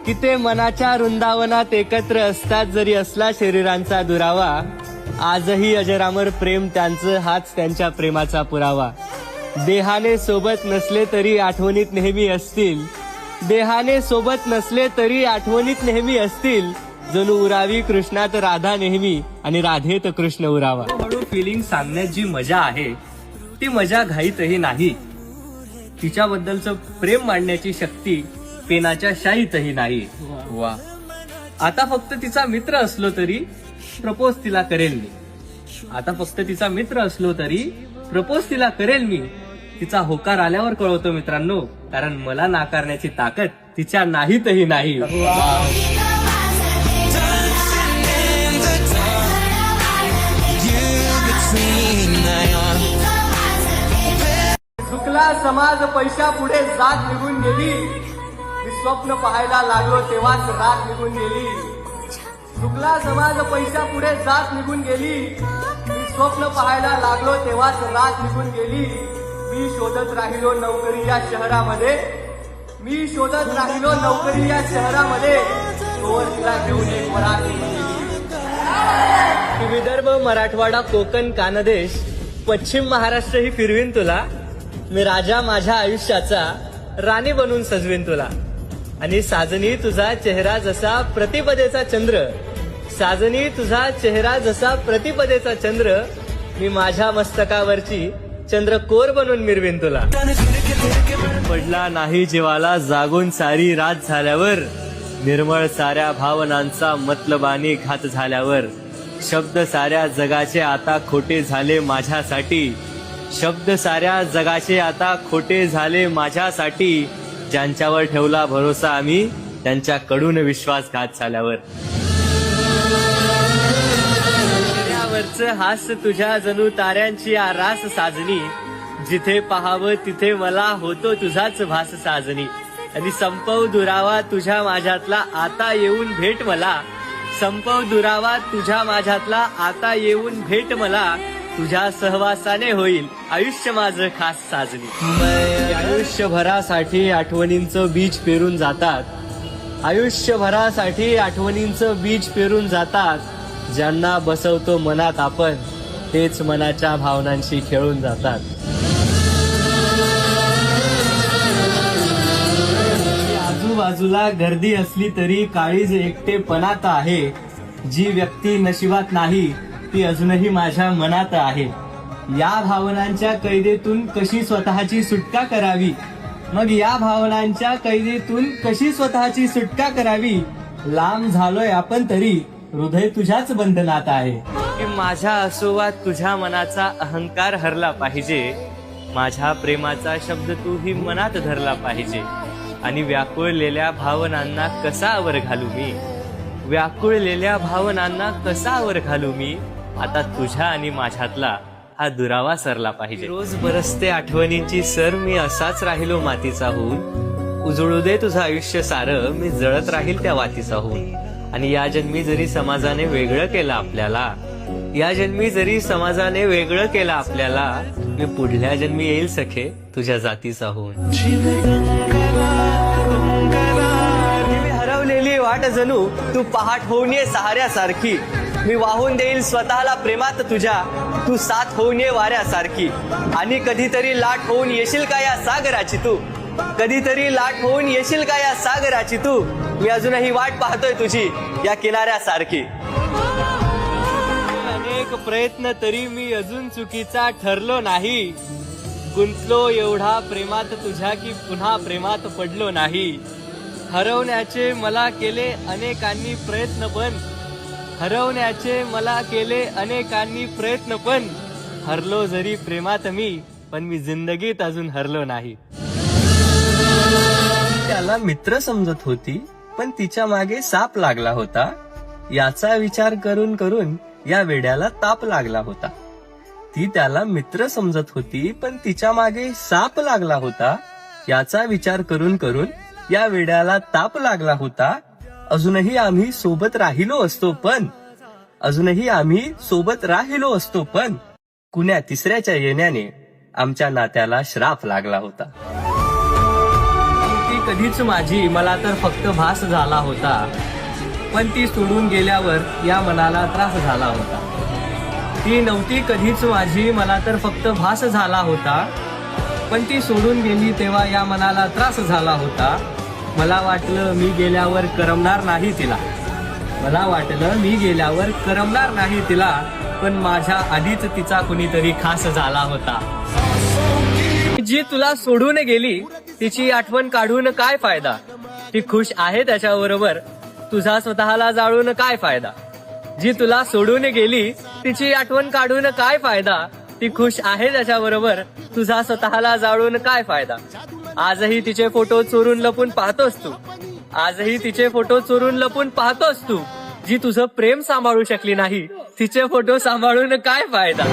की ते मनाच्या वृंदावनात एकत्र असतात. जरी असला शरीरांचा दुरावा, आजही अजरामर प्रेम त्यांचं, हाच त्यांच्या प्रेमाचा पुरावा. देहाने सोबत नसले तरी आठवणीत नेहमी असतील, देहाने सोबत नसले तरी आठवणीत नेहमी असतील. जणू उरावी कृष्णात राधा नेहमी आणि राधेत कृष्ण उरावा. हळू फिलिंग सांगण्यात जी मजा आहे ती मजा घाईतही नाही. तिच्याबद्दलचं प्रेम मांडण्याची शक्ती पेनाच्या शाईतही नाही. वा, आता फक्त तिचा मित्र असलो तरी प्रपोज तिला करेल मी. आता फक्त तिचा मित्र असलो तरी प्रपोज तिला करेल मी. तिचा होकार आल्यावर कळवतो मित्रांनो, कारण मला नाकारण्याची ताकद तिच्या नाहीतही नाही. चुकला समाज पैशा पुढे जात निघून गेली. मी स्वप्न पाहायला लागलो तेव्हाच रात निघून गेली. चुकला समाज पैशा पुढे जात निघून गेली. मी स्वप्न पाहायला लागलो तेव्हाच रात निघून गेली. मी शोधत राहिलो नोकरी या शहरामध्ये, मी शोधत राहिलो नोकरी या शहरामध्ये. तोवर तिला घेऊन एक मराठी विदर्भ, मराठवाडा, कोकण, कानदेश, पश्चिम महाराष्ट्र ही फिरवीन तुला. मी राजा माझ्या आयुष्याचा, राणी बनून सजवीन तुला. आणि साजनी तुझा चेहरा जसा प्रतिपदेचा चंद्र, साजनी तुझा चेहरा जसा प्रतिपदेचा चंद्र. मी माझ्या मस्तकावरची चंद्रकोर बनून मिरवीन तुला. पडला नाही जीवाला जागून सारी रात झाल्यावर, निर्मळ साऱ्या भावनांचा मतलबानी घात झाल्यावर. शब्द साऱ्या जगाचे आता खोटे झाले माझ्यासाठी, शब्द साऱ्या जगाचे आता खोटे झाले माझ्यासाठी. ज्यांच्यावर ठेवला भरोसा आम्ही, त्यांच्याकडून विश्वासघात झाल्यावर. चेहऱ्यावरचं हास्य तुझ्या जणू ताऱ्यांची आरास साजनी. जिथे पाहावं तिथे मला होतो तुझाच भास साजनी. आणि संपव दुरावा तुझ्या माझ्यातला आता येऊन भेट मला, संपव दुरावा तुझ्या माझ्यातला आता येऊन भेट मला. तुझ्या सहवासाने होईल आयुष्य माझं खास साजनी. आयुष्यभरासाठी आठवणींचं बीज पेरून जातात, आयुष्यभरासाठी आठवणींचं बीज पेरून जातात. ज्यांना बसवतो मनात आपण, तेच मनाच्या भावनांशी खेळून जातात. आजूबाजूला गर्दी असली तरी काळीज एकटेपणात आहे. जी व्यक्ती नशिबात नाही ती अजूनही माझ्या मनात आहे. या भावनांच्या कैदेतून कशी स्वतःची सुटका करावी, मग या भावनांच्या कैदेतून कशी स्वतःची सुटका करावी. लांब झालोय आपण तरी हृदय तुझ्याच बंधनात आहे. की माझ्या असोवात तुझ्या मनाचा अहंकार हरला पाहिजे. माझ्या प्रेमाचा शब्द तूही मनात धरला पाहिजे. आणि व्याकुळलेल्या भावनांना कसा आवर घालू मी, व्याकुळलेल्या भावनांना कसा आवर घालू मी. आता तुझ्या आणि माझ्यातला हा दुरावा सरला पाहिजे. रोज बरसते आठवणींची सर, मी असाच राहिलो मातीचा होऊन. उजळू दे तुझं आयुष्य सारं, मी जळत राहील त्या वातीचा होऊन. आणि या जन्मी जरी समाजाने वेगळं केलं आपल्याला, या जन्मी जरी समाजाने वेगळं केलं आपल्याला. मी पुढल्या जन्मी येईल सखे तुझ्या जातीचा होऊन. हरवलेली वाट जणू तू पहाट होऊन ये सहाऱ्यासारखी. मी वाहून देईल स्वतःला प्रेमात तुझ्या, तू साथ होऊन ये वाऱ्यासारखी. आणि कधीतरी लाट होऊन येशील का या सागराची तू, कधीतरी लाट होऊन येशील का या सागराची तू. मी अजूनही वाट पाहतोय तुझी या किनाऱ्यासारखी. अनेक प्रयत्न तरी मी अजून चुकीचा ठरलो नाही. गुंतलो एवढा प्रेमात तुझ्या की पुन्हा प्रेमात पडलो नाही. हरवण्याचे मला केले अनेकांनी प्रयत्न पण, हरवण्याचे मला केले अनेकांनी प्रयत्न पण. हरलो जरी प्रेमात मी, पण मी जिंदगीत अजून हरलो नाही. त्याला मित्र समजत होती पण तिच्या मागे साप लागला होता. याचा विचार करून करून या वेड्याला ताप लागला होता. ती त्याला मित्र समजत होती पण तिच्या मागे साप लागला होता. याचा विचार करून करून या वेड्याला ताप लागला होता. अजूनही आम्ही सोबत राहिलो असतो पण, अजूनही आम्ही सोबत राहिलो असतो पण. कुण्या तिसऱ्याच्या येण्याने आमच्या नात्याला श्राप लागला होता. कधीच माझी मला तर फक्त भास झाला होता, पण ती सोडून गेल्यावर या मनाला त्रास झाला होता. ती नव्हती कधीच माझी मला तर फक्त भास झाला होता, पण ती सोडून गेली तेव्हा या मनाला त्रास झाला होता. मला वाटलं मी गेल्यावर करमणार नाही तिला, मला वाटलं मी गेल्यावर करमणार नाही तिला, पण माझ्या आधीच तिचा कुणीतरी खास झाला होता. जी तुला सोडून गेली तिची आठवण काढून काय फायदा, ती खुश आहे त्याच्याबरोबर, तुझा स्वतःला जाळून काय फायदा. जी तुला सोडून गेली तिची आठवण काढून काय फायदा, ती खुश आहे त्याच्याबरोबर, तुझा स्वतःला जाळून काय फायदा. आजही तिचे फोटो चोरून लपून पाहतोस तू, आजही तिचे फोटो चोरून लपून पाहतोस तू. जी तुझं प्रेम सांभाळू शकली नाही तिचे फोटो सांभाळून काय फायदा.